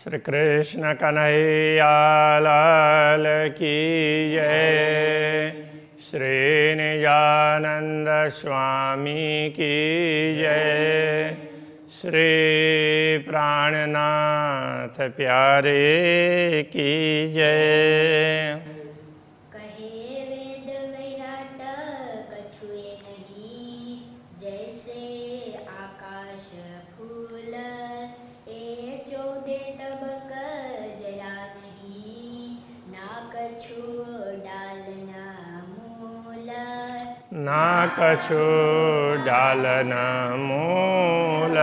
श्री कृष्ण कन्हैया लाल की जय। श्री निजानंद स्वामी की जय। श्री प्राणनाथ प्यारे की जय। कहे वेद विराट कछुए नहीं, जैसे आकाश फूल ए 14 तबक जरा नहीं, ना कछु डाल ना मूल। ना कछु डाल न मूल।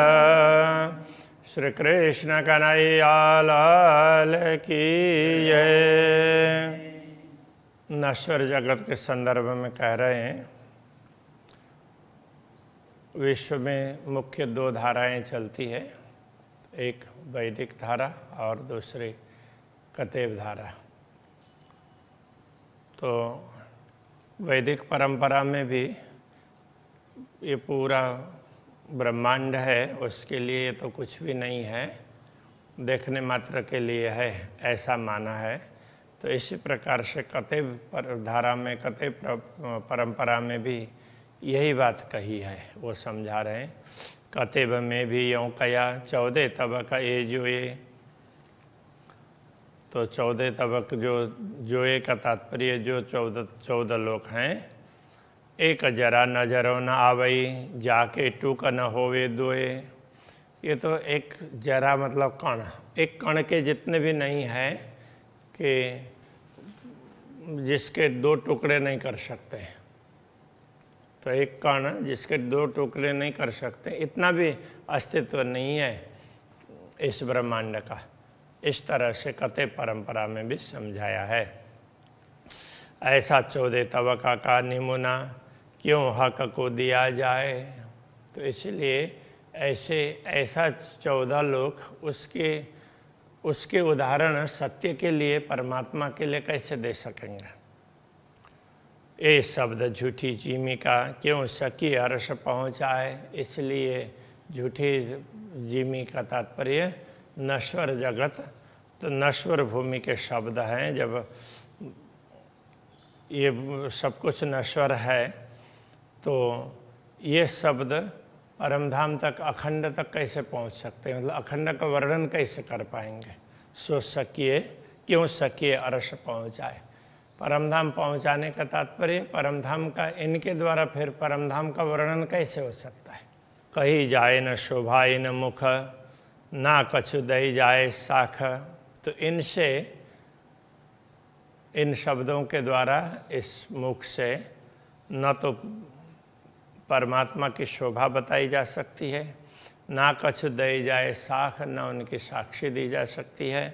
श्री कृष्ण कन्हैया लाल की जय। नश्वर जगत के संदर्भ में कह रहे हैं, विश्व में मुख्य दो धाराएं चलती है, एक वैदिक धारा और दूसरी कतेव धारा। तो वैदिक परंपरा में भी ये पूरा ब्रह्मांड है, उसके लिए तो कुछ भी नहीं है, देखने मात्र के लिए है, ऐसा माना है। तो इसी प्रकार से कतेव धारा में, कतेव परंपरा में भी यही बात कही है, वो समझा रहे हैं। कतेव में भी यों कया 14 तबक ए जोए। तो 14 तबक जोए का तात्पर्य जो 14 लोक हैं। एक जरा नजरों न आवई, जाके टूक न होवे दोए। ये तो एक जरा मतलब कण, एक कण के जितने भी नहीं है कि जिसके 2 टुकड़े नहीं कर सकते। तो एक कण जिसके 2 टुकड़े नहीं कर सकते, इतना भी अस्तित्व नहीं है इस ब्रह्मांड का। इस तरह से कतेव परंपरा में भी समझाया है। ऐसा 14 तबका का निमुना क्यों हक को दिया जाए। तो इसलिए ऐसा 14 लोक उसके उदाहरण सत्य के लिए, परमात्मा के लिए कैसे दे सकेंगे। ये शब्द झूठी जीमिका क्यों सकी हर्ष पहुँचाए। इसलिए झूठी जीमी का तात्पर्य नश्वर जगत, तो नश्वर भूमि के शब्द हैं। जब ये सब कुछ नश्वर है तो ये शब्द परमधाम तक, अखंड तक कैसे पहुंच सकते हैं, मतलब अखंड का वर्णन कैसे कर पाएंगे। सो सकिए क्यों सकिए अर्श पहुंचाए। परमधाम पहुंचाने का तात्पर्य परमधाम का, इनके द्वारा फिर परमधाम का वर्णन कैसे हो सकता है। कही जाए न शोभाए न मुख, ना कछु दही जाए साख। तो इनसे, इन शब्दों के द्वारा, इस मुख से न तो परमात्मा की शोभा बताई जा सकती है, ना कछु दई जाए साख, न उनकी साक्षी दी जा सकती है।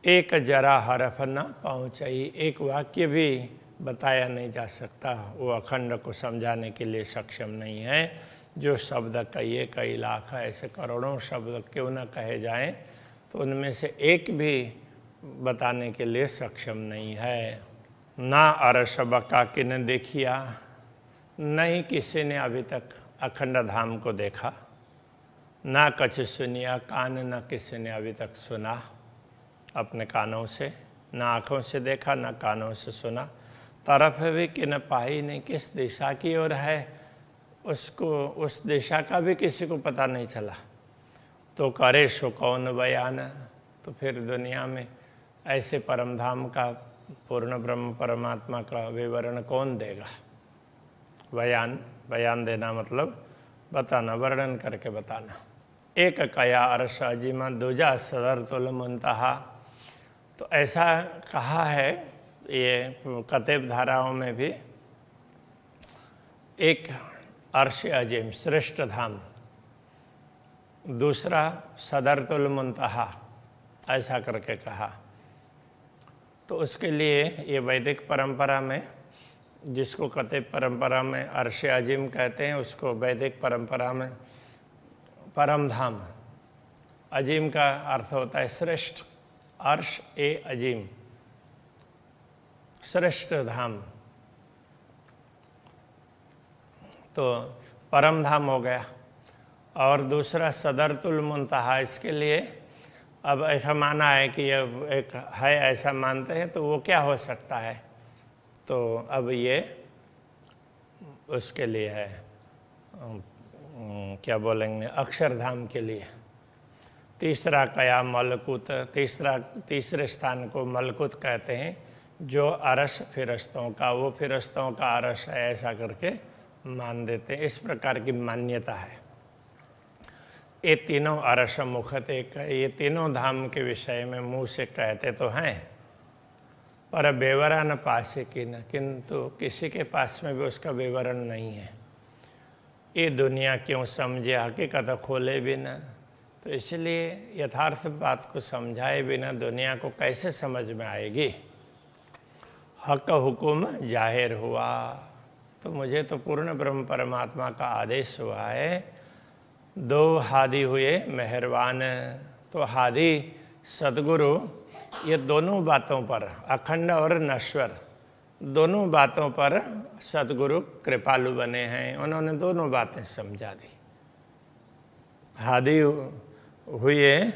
एक जरा हरफ न पहुँचाई, एक वाक्य भी बताया नहीं जा सकता, वो अखंड को समझाने के लिए सक्षम नहीं है। जो शब्द कई कई लाख ऐसे करोड़ों शब्द क्यों न कहे जाएं, तो उनमें से एक भी बताने के लिए सक्षम नहीं है। ना अर्श बका किन देखिया, नहीं किसी ने अभी तक अखंड धाम को देखा। ना कछ सुनिया कान, न किसी ने अभी तक सुना अपने कानों से, ना आँखों से देखा, ना कानों से सुना। तरफ भी कि न पाई नहीं, किस दिशा की ओर है उसको, उस दिशा का भी किसी को पता नहीं चला। तो करे सो कौन बयान। तो फिर दुनिया में ऐसे परमधाम का, पूर्ण ब्रह्म परमात्मा का विवरण कौन देगा। बयान देना मतलब बताना, वर्णन करके बताना। एक कया अर्श अजिमा, दूजा सदर तुल मुंतहा। तो ऐसा कहा है ये कतेव धाराओं में भी। एक अर्श अजीम श्रेष्ठ धाम, दूसरा सदर तुल मुंतहा, ऐसा करके कहा। तो उसके लिए ये वैदिक परंपरा में, जिसको कतेव परंपरा में अर्श अजीम कहते हैं, उसको वैदिक परंपरा में परमधाम। अजीम का अर्थ होता है श्रेष्ठ, अर्श ए अजीम, श्रेष्ठ धाम। तो परमधाम हो गया। और दूसरा सदरतुल मुंतहा, इसके लिए अब ऐसा माना है कि ये एक है, ऐसा मानते हैं, तो वो क्या हो सकता है? तो अब ये उसके लिए है, क्या बोलेंगे, अक्षरधाम के लिए। तीसरा कया मलकुत, तीसरे स्थान को मलकुत कहते हैं, जो अरस फिरस्तों का, वो फिरस्तों का अरस है, ऐसा करके मान देते हैं। इस प्रकार की मान्यता है। ये तीनों अरस मुखते, ये तीनों धाम के विषय में मुंह से कहते तो हैं, पर विवरण पासे की न, किंतु किसी के पास में भी उसका विवरण नहीं है। ये दुनिया क्यों समझे, हकीकत खोले बिना, तो इसलिए यथार्थ बात को समझाए बिना दुनिया को कैसे समझ में आएगी। हक हुकुम जाहिर हुआ, तो मुझे तो पूर्ण ब्रह्म परमात्मा का आदेश हुआ है। दो हादी हुए मेहरबान, तो हादी सदगुरु ये दोनों बातों पर, अखंड और नश्वर, दोनों बातों पर सदगुरु कृपालु बने हैं। उन्होंने दोनों बातें समझा दी। हादी हुए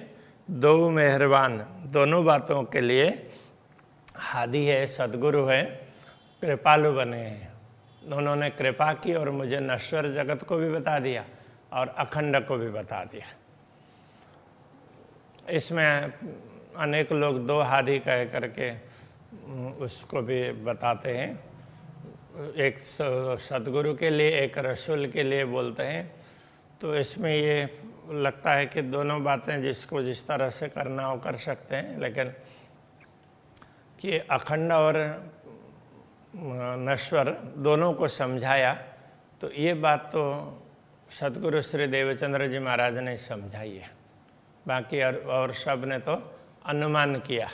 दो मेहरबान, दोनों बातों के लिए हादी है, सदगुरु है, कृपालु बने हैं। उन्होंने कृपा की और मुझे नश्वर जगत को भी बता दिया और अखंड को भी बता दिया। इसमें अनेक लोग दो हादी कह करके उसको भी बताते हैं, एक सदगुरु के लिए, एक रसूल के लिए बोलते हैं। तो इसमें ये लगता है कि दोनों बातें जिसको जिस तरह से करना हो कर सकते हैं, लेकिन कि अखंड और नश्वर दोनों को समझाया, तो ये बात तो सदगुरु श्री देवचंद्र जी महाराज ने समझाई है। बाकी और सब ने तो अनुमान किया,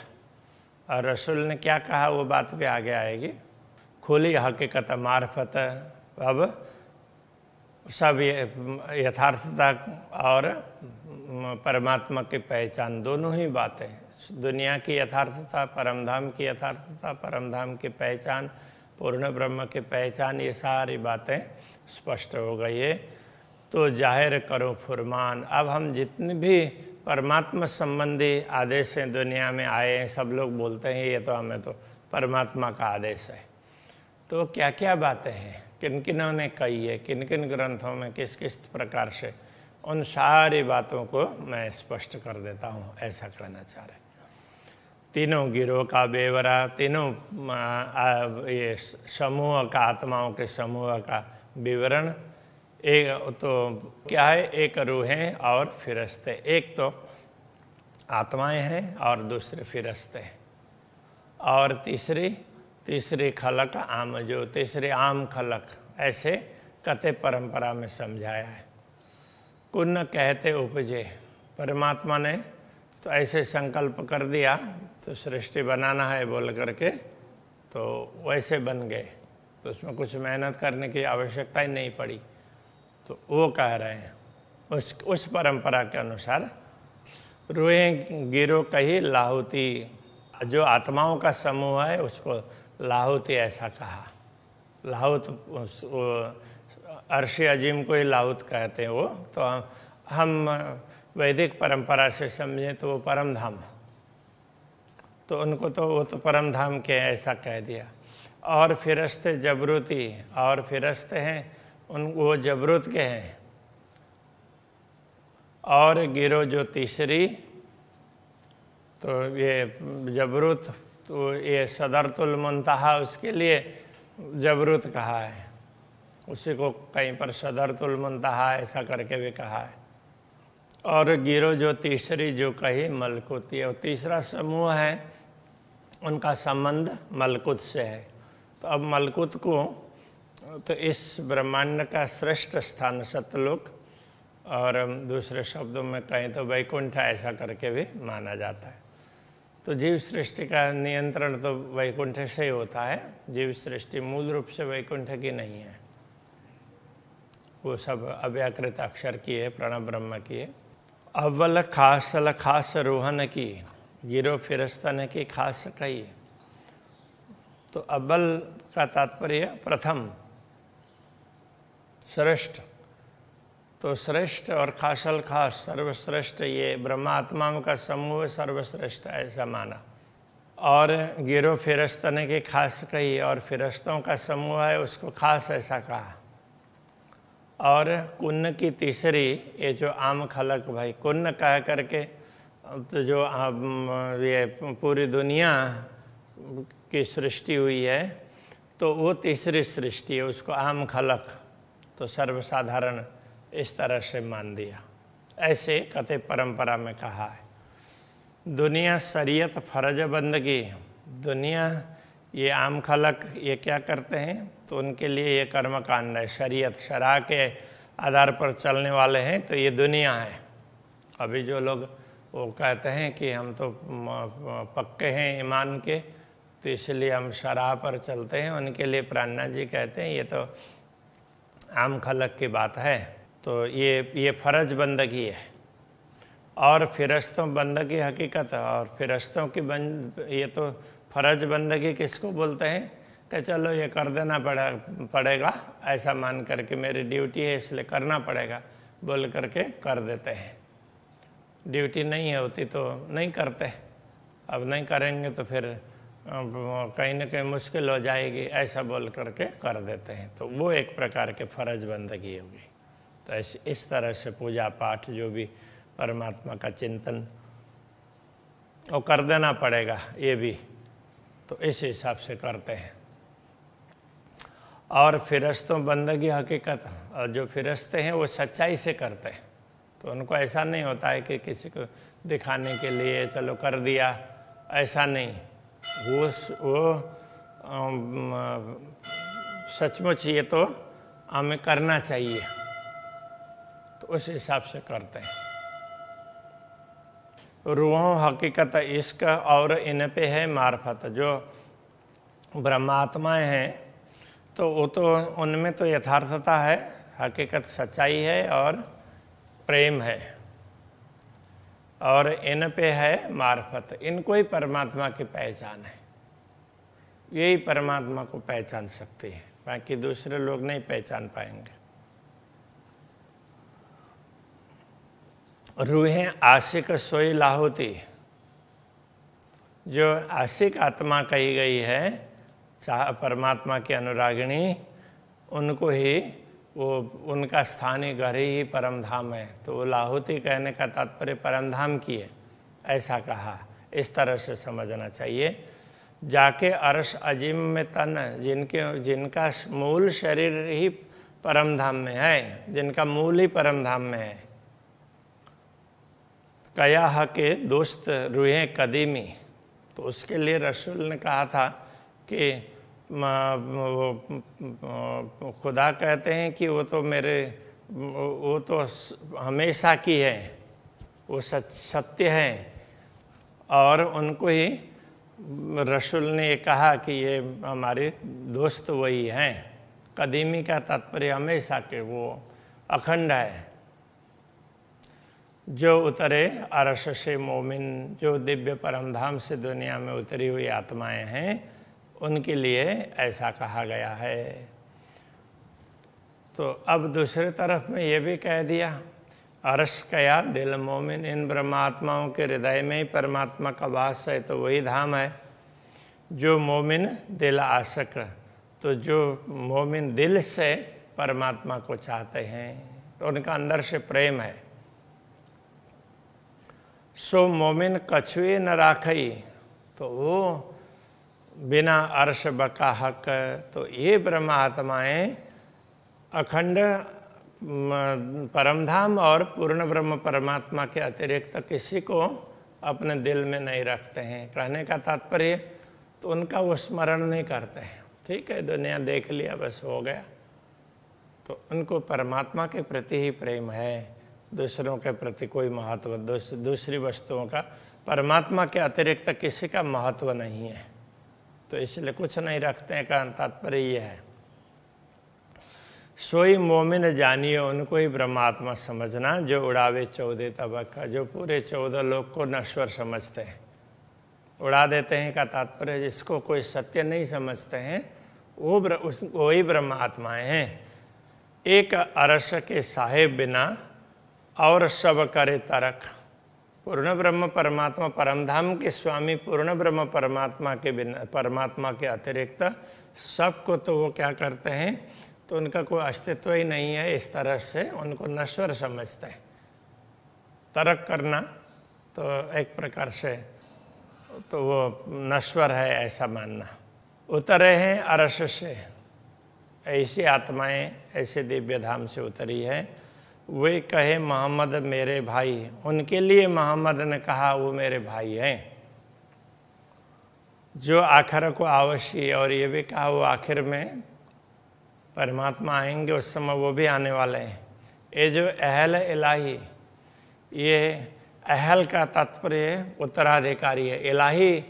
और रसूल ने क्या कहा वो बात भी आगे आएगी। खुली हकीकत मार्फत, अब सब यथार्थता और परमात्मा की पहचान दोनों ही बातें, दुनिया की यथार्थता, परमधाम की यथार्थता, परमधाम की पहचान, पूर्ण ब्रह्म की पहचान, ये सारी बातें स्पष्ट हो गई है। तो जाहिर करो फुरमान। अब हम जितने भी परमात्मा संबंधी आदेश हैं दुनिया में आए हैं, सब लोग बोलते हैं ये तो हमें तो परमात्मा का आदेश है। तो क्या क्या बातें हैं, किन किनों ने कही है, किन किन ग्रंथों में किस किस प्रकार से, उन सारी बातों को मैं स्पष्ट कर देता हूँ, ऐसा कहना चाह रहे। तीनों गिरोह का बेवरा, तीनों ये समूह का, आत्माओं के समूह का विवरण। एक तो क्या है, एक रूहें और फिरस्ते। एक तो आत्माएं हैं और दूसरे फिरस्ते हैं, और तीसरी खलक आम, जो तीसरी आम खलक, ऐसे कथे परंपरा में समझाया है। कुन्न कहते उपजे, परमात्मा ने तो ऐसे संकल्प कर दिया, तो सृष्टि बनाना है बोल करके, तो वैसे बन गए, तो उसमें कुछ मेहनत करने की आवश्यकता ही नहीं पड़ी। तो वो कह रहे हैं उस परंपरा के अनुसार रूहें गिरो कही लाहुती, जो आत्माओं का समूह है उसको लाहुती ऐसा कहा। लाहुत अर्शी अजीम को ही लाहुत कहते हैं वो, तो हम वैदिक परंपरा से समझें तो वो परम धाम, तो उनको तो वो तो परम धाम के ऐसा कह दिया। और फिरस्ते जबरूती, और फिरस्ते हैं उन वो जबरूत के हैं। और गिरो जो तीसरी, तो ये जबरूत, तो ये सदरतुल मुंतहा, उसके लिए जबरूत कहा है, उसी को कहीं पर सदरतुल मुंतहा ऐसा करके भी कहा है। और गिरो जो तीसरी जो कही मलकुत, ये तीसरा समूह है, उनका संबंध मलकुत से है। तो अब मलकुत को तो इस ब्रह्मांड का श्रेष्ठ स्थान सतलोक, और दूसरे शब्दों में कहें तो वैकुंठ ऐसा करके भी माना जाता है। तो जीव सृष्टि का नियंत्रण तो वैकुंठ से ही होता है, जीव सृष्टि मूल रूप से वैकुंठ की नहीं है, वो सब अव्याकृत अक्षर की है, प्रणव ब्रह्म की है। अव्वल खास रोहन की, गिरो फिरस्तन की खास कही। तो अव्वल का तात्पर्य प्रथम, श्रेष्ठ। तो श्रेष्ठ और खासल खास सर्वश्रेष्ठ ये ब्रह्मात्माओं का समूह सर्वश्रेष्ठ ऐसा माना। और गिरो फिरस्तने की खास कही और फिरस्तों का समूह है उसको खास ऐसा कहा। और कुन्न की तीसरी ये जो आम खलक भाई कुन्न कह करके तो जो ये पूरी दुनिया की सृष्टि हुई है तो वो तीसरी सृष्टि है, उसको आम खलक तो सर्वसाधारण इस तरह से मान दिया। ऐसे कथे परंपरा में कहा है। दुनिया शरीयत फर्ज बंदगी, दुनिया ये आम खलक ये क्या करते हैं तो उनके लिए ये कर्म कांड है। शरीयत शरा के आधार पर चलने वाले हैं तो ये दुनिया है। अभी जो लोग वो कहते हैं कि हम तो पक्के हैं ईमान के तो इसलिए हम शराह पर चलते हैं, उनके लिए प्राणनाथ जी कहते हैं ये तो आम खलक की बात है। तो ये फर्ज बंदगी है। और फिरस्तों बंदगी हकीकत है। और फिरस्तों की ये तो फर्ज बंदगी किसको बोलते हैं कि चलो ये कर देना पड़ेगा ऐसा मान करके मेरी ड्यूटी है इसलिए करना पड़ेगा बोल करके कर देते हैं। ड्यूटी नहीं होती तो नहीं करते, अब नहीं करेंगे तो फिर कहीं ना कहीं मुश्किल हो जाएगी ऐसा बोल करके कर देते हैं। तो वो एक प्रकार के फर्ज बंदगी होगी। तो इस तरह से पूजा पाठ जो भी परमात्मा का चिंतन वो कर देना पड़ेगा ये भी, तो इस हिसाब से करते हैं। और फिरस्तों बंदगी हकीकत, और जो फिरस्ते हैं वो सच्चाई से करते हैं। तो उनको ऐसा नहीं होता है कि किसी को दिखाने के लिए चलो कर दिया, ऐसा नहीं। वो सचमुच ये तो हमें करना चाहिए तो उस हिसाब से करते हैं। रूहों हकीकत इश्क और इन पे है मार्फत। जो ब्रह्मात्माएं हैं तो वो तो उनमें तो यथार्थता है, हकीकत सच्चाई है और प्रेम है। और इन पे है मार्फत, इनको ही परमात्मा की पहचान है। यही परमात्मा को पहचान सकती है, बाकी दूसरे लोग नहीं पहचान पाएंगे। रूहें आशिक सोई लाहुती, जो आशिक आत्मा कही गई है चाह परमात्मा की अनुरागिणी, उनको ही वो उनका स्थानीय घर ही परम धाम है। तो वो लाहुती कहने का तात्पर्य परम धाम की है ऐसा कहा। इस तरह से समझना चाहिए। जाके अर्श अजीम में तन, जिनका मूल शरीर ही परम धाम में है, जिनका मूल ही परम धाम में है। कयाह के दोस्त रूहें कदीमी, तो उसके लिए रसूल ने कहा था कि खुदा कहते हैं कि वो तो हमेशा की है, वो सत्य है। और उनको ही रसूल ने ये कहा कि ये हमारे दोस्त वही हैं। कदीमी का तात्पर्य हमेशा के, वो अखंड है। जो उतरे अरश से मोमिन, जो दिव्य परमधाम से दुनिया में उतरी हुई आत्माएं हैं, उनके लिए ऐसा कहा गया है। तो अब दूसरी तरफ में ये भी कह दिया, अरश कया दिल मोमिन, इन ब्रह्मात्माओं के हृदय में ही परमात्मा का वास है तो वही धाम है। जो मोमिन दिल आशक, तो जो मोमिन दिल से परमात्मा को चाहते हैं तो उनका अंदर से प्रेम है। सो मोमिन कछुए न राखई, तो वो बिना अर्श बका हक, तो ये ब्रह्मात्माएं अखंड परमधाम और पूर्ण ब्रह्म परमात्मा के अतिरिक्त किसी को अपने दिल में नहीं रखते हैं। कहने का तात्पर्य तो उनका वो स्मरण नहीं करते हैं। ठीक है, दुनिया देख लिया बस हो गया, तो उनको परमात्मा के प्रति ही प्रेम है, दूसरों के प्रति कोई महत्व, दूसरी वस्तुओं का, परमात्मा के अतिरिक्त किसी का महत्व नहीं है। तो इसलिए कुछ नहीं रखते हैं का तात्पर्य ये है। सोई मोमिन जानिए, उनको ही ब्रह्मात्मा समझना जो उड़ावे 14 तबक का, जो पूरे 14 लोक को नश्वर समझते हैं, उड़ा देते हैं का तात्पर्य जिसको कोई सत्य नहीं समझते हैं वो वही ब्रह्मात्माएं हैं। एक अरस के साहेब बिना और सब करे तरक। पूर्ण ब्रह्म परमात्मा परमधाम के स्वामी पूर्ण ब्रह्म परमात्मा के बिना, परमात्मा के अतिरिक्त सबको तो वो क्या करते हैं, तो उनका कोई अस्तित्व ही नहीं है, इस तरह से उनको नश्वर समझते हैं। तर्क करना तो एक प्रकार से तो वो नश्वर है ऐसा मानना। उतरे हैं अरश से, ऐसी आत्माएं ऐसे दिव्य धाम से उतरी है। वे कहे मोहम्मद मेरे भाई, उनके लिए मोहम्मद ने कहा वो मेरे भाई हैं। जो आखिर को अवश्य, और ये भी कहा वो आखिर में परमात्मा आएंगे, उस समय वो भी आने वाले हैं। ये जो अहल इलाही, ये अहल का तात्पर्य उत्तराधिकारी है, इलाही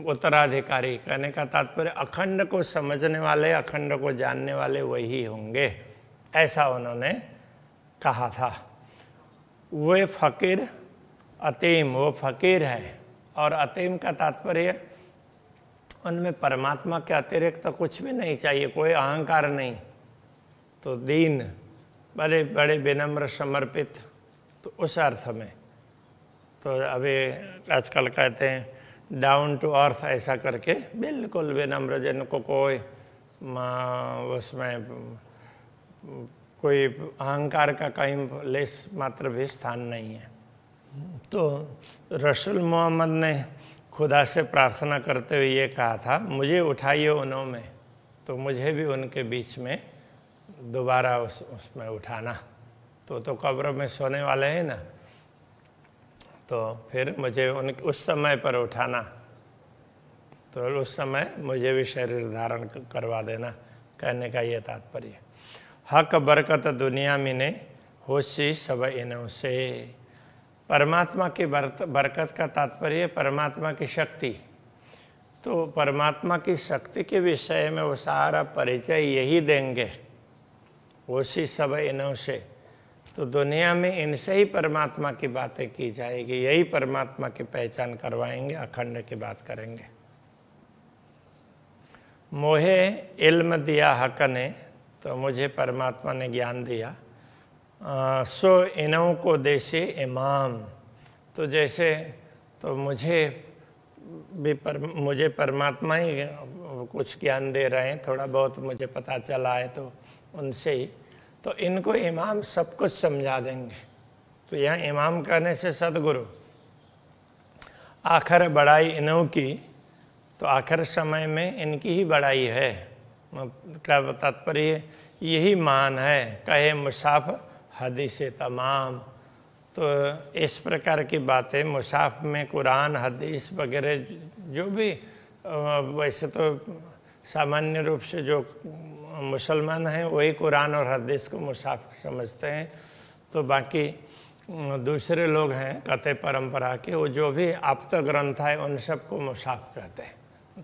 उत्तराधिकारी कहने का तात्पर्य अखंड को समझने वाले, अखंड को जानने वाले वही होंगे, ऐसा उन्होंने कहा था। वे फकीर अतीम, वो फकीर है, और अतीम का तात्पर्य उनमें परमात्मा के अतिरिक्त तो कुछ भी नहीं चाहिए, कोई अहंकार नहीं, तो दीन, बड़े बड़े विनम्र समर्पित, तो उस अर्थ में। तो अभी आजकल कहते हैं डाउन टू अर्थ ऐसा करके, बिल्कुल विनम्र, जिनको कोई उसमें कोई अहंकार का कहीं लेस मात्र भी स्थान नहीं है। तो रसूल मोहम्मद ने खुदा से प्रार्थना करते हुए ये कहा था, मुझे उठाइए उन्हों में, तो मुझे भी उनके बीच में दोबारा उसमें उठाना। तो कब्र में सोने वाले हैं ना, तो फिर मुझे उस समय पर उठाना, तो उस समय मुझे भी शरीर धारण करवा देना, कहने का ये तात्पर्य। हक बरकत दुनिया में ने होशी सब इनों से। परमात्मा की बरकत का तात्पर्य परमात्मा की शक्ति। तो परमात्मा की शक्ति के विषय में वो सारा परिचय यही देंगे, होशी सब इनों से। तो दुनिया में इनसे ही परमात्मा की बातें की जाएगी, यही परमात्मा की पहचान करवाएंगे, अखंड की बात करेंगे। मोहे इल्म दिया हक ने, तो मुझे परमात्मा ने ज्ञान दिया। सो इनों को देसे इमाम, तो जैसे तो मुझे परमात्मा ही कुछ ज्ञान दे रहे हैं, थोड़ा बहुत मुझे पता चला है तो उनसे ही, तो इनको इमाम सब कुछ समझा देंगे। तो यहाँ इमाम कहने से सदगुरु। आखिर बड़ाई इनों की, तो आखिर समय में इनकी ही बड़ाई है, क्या तात्पर्य यही मान है। कहे मुसाफ हदीस तमाम, तो इस प्रकार की बातें मुसाफ में कुरान हदीस वगैरह जो भी, वैसे तो सामान्य रूप से जो मुसलमान हैं वही कुरान और हदीस को मुसाफ समझते हैं, तो बाकी दूसरे लोग हैं कथे परंपरा के, वो जो भी आप्त ग्रंथ है उन सबको मुसाफ कहते हैं।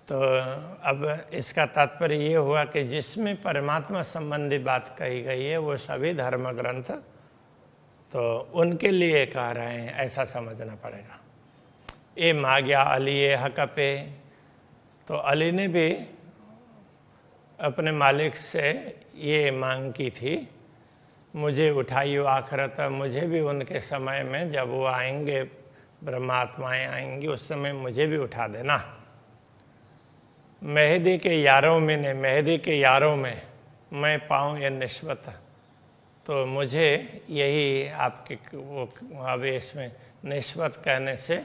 तो अब इसका तात्पर्य ये हुआ कि जिसमें परमात्मा संबंधी बात कही गई है वो सभी धर्म ग्रंथ तो उनके लिए कह रहे हैं, ऐसा समझना पड़ेगा। ये मांग्या अली ये हक पे, तो अली ने भी अपने मालिक से ये मांग की थी, मुझे उठाइयो आखिरत, मुझे भी उनके समय में जब वो आएंगे, ब्रह्मात्माएं आएंगी, उस समय मुझे भी उठा देना। मेहदी के यारों में ने, मेहदी के यारों में मैं पाऊँ ये निस्बत, तो मुझे यही आपके वो अब इसमें निस्बत कहने से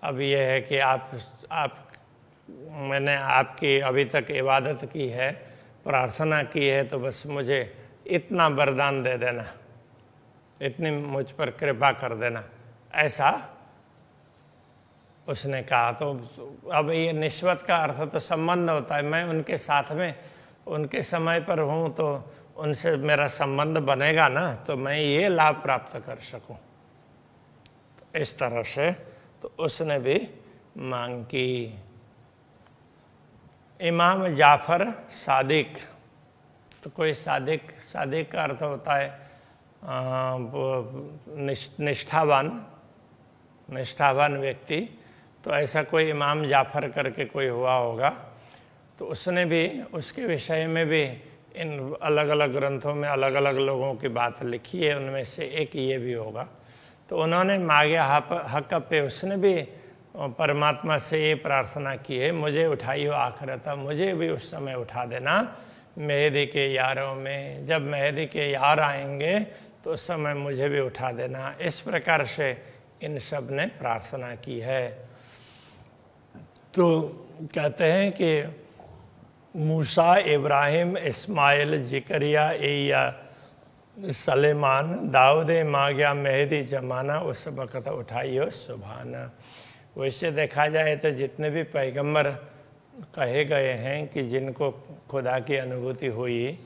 अब ये है कि मैंने आपकी अभी तक इबादत की है, प्रार्थना की है, तो बस मुझे इतना वरदान दे देना, इतनी मुझ पर कृपा कर देना, ऐसा उसने कहा। तो अब ये निस्बत का अर्थ तो संबंध होता है, मैं उनके साथ में उनके समय पर हूँ तो उनसे मेरा संबंध बनेगा ना, तो मैं ये लाभ प्राप्त कर सकूं। तो इस तरह से तो उसने भी मांग की। इमाम जाफर सादिक, तो कोई सादिक का अर्थ होता है निष्ठावान व्यक्ति, तो ऐसा कोई इमाम जाफर करके कोई हुआ होगा, तो उसने भी उसके विषय में भी इन अलग अलग ग्रंथों में अलग अलग लोगों की बात लिखी है, उनमें से एक ये भी होगा। तो उन्होंने मागे हक पे उसने भी परमात्मा से ये प्रार्थना की है, मुझे उठाइयो आखिरता, मुझे भी उस समय उठा देना मेहदी के यारों में, जब मेहदी के यार आएंगे तो उस समय मुझे भी उठा देना। इस प्रकार से इन सब ने प्रार्थना की है। तो कहते हैं कि मूसा, इब्राहिम, इस्माइल, जिकरिया, एया, सलेमान, दाऊदे मांग्या मेहदी जमाना, उस वक़्त उठाइयो सुभाना। वैसे देखा जाए तो जितने भी पैगंबर कहे गए हैं कि जिनको खुदा की अनुभूति हुई,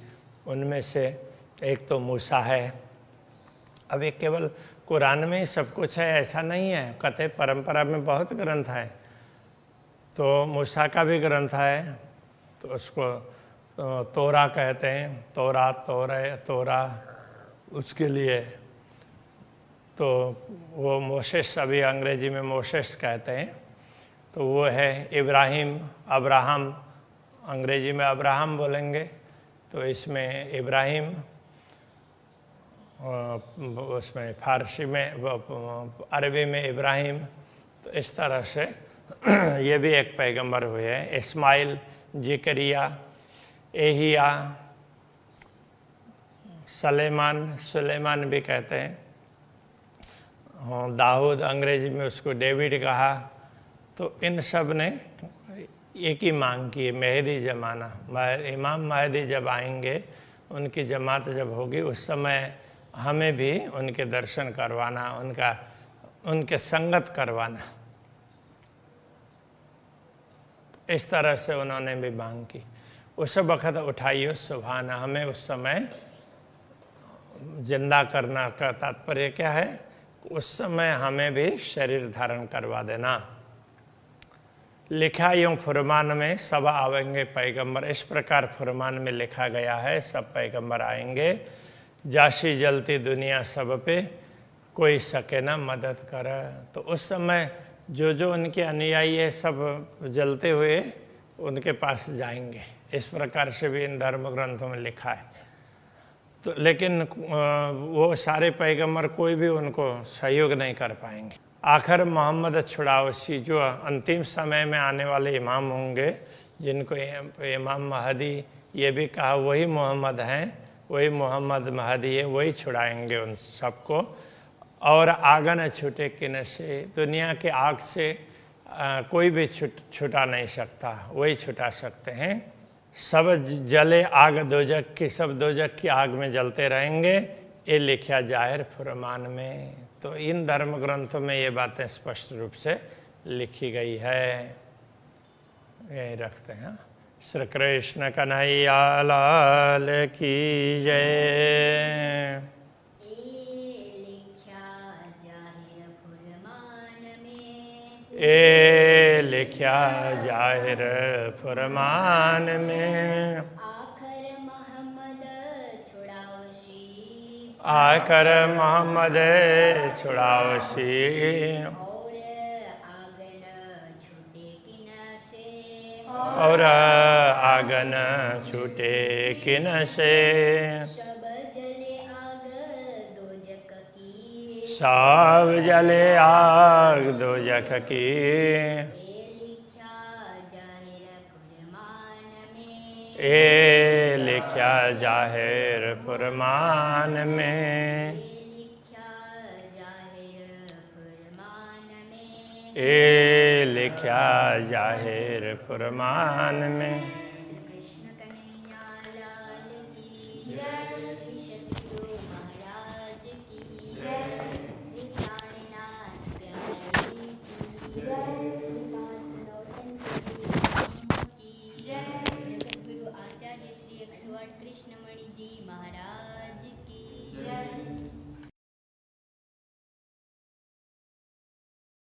उनमें से एक तो मूसा है। अब ये केवल कुरान में ही सब कुछ है ऐसा नहीं है, कथे परंपरा में बहुत ग्रंथ हैं। तो मूसा का भी ग्रंथ है, तो उसको तोरा कहते हैं, तोरा उसके लिए। तो वो मोसेस, अभी अंग्रेजी में मोसेस कहते हैं, तो वो है। इब्राहिम, अब्राहम, अंग्रेजी में अब्राहम बोलेंगे, तो इसमें इब्राहिम, उसमें फारसी में, अरबी में इब्राहिम। तो इस तरह से ये भी एक पैगंबर हुए हैं। इस्माइल, जिकरिया, एहिया, सुलेमान भी कहते हैं, दाऊद, अंग्रेजी में उसको डेविड कहा। तो इन सब ने एक ही मांग की है, मेहदी जमाना। इमाम महदी जब आएंगे, उनकी जमात जब होगी, उस समय हमें भी उनके दर्शन करवाना, उनके संगत करवाना। इस तरह से उन्होंने भी मांग की। उस वक़्त उठाइयो सुभाना, हमें उस समय जिंदा करना का तात्पर्य क्या है? उस समय हमें भी शरीर धारण करवा देना। लिखा यूं फुरमान में सब आवेंगे पैगंबर, इस प्रकार फुरमान में लिखा गया है सब पैगंबर आएंगे। जाशी जलती दुनिया सब पे, कोई सके ना मदद कर। तो उस समय जो उनके अनुयायी है सब जलते हुए उनके पास जाएंगे। इस प्रकार से भी इन धर्म ग्रंथों में लिखा है। तो लेकिन वो सारे पैगंबर कोई भी उनको सहयोग नहीं कर पाएंगे। आखिर मोहम्मद छुड़ावसी, जो अंतिम समय में आने वाले इमाम होंगे, जिनको इमाम महदी ये भी कहा, वही मोहम्मद हैं, वही मोहम्मद महदी है, वही छुड़ाएंगे उन सबको। और आग न छूटे किन से, दुनिया के आग से कोई भी छुटा नहीं सकता, वही छुटा सकते हैं। सब जले आग दोजक की, सब दोजक की आग में जलते रहेंगे, ये लिखा जाहिर फुरमान में। तो इन धर्म ग्रंथों में ये बातें स्पष्ट रूप से लिखी गई है। यही रखते हैं। श्री कृष्ण कन्हैया लाल की जय। ए लिखा जाहिर फरमान में, आखर मोहम्मद छुड़ावसी, और आगन छूटे किन से, सब जले आग दोजख की। ए लिखा जाहिर फुरमान में, ए लिखा जाहिर फुरमान में। कृष्णमणि जी महाराज की जय।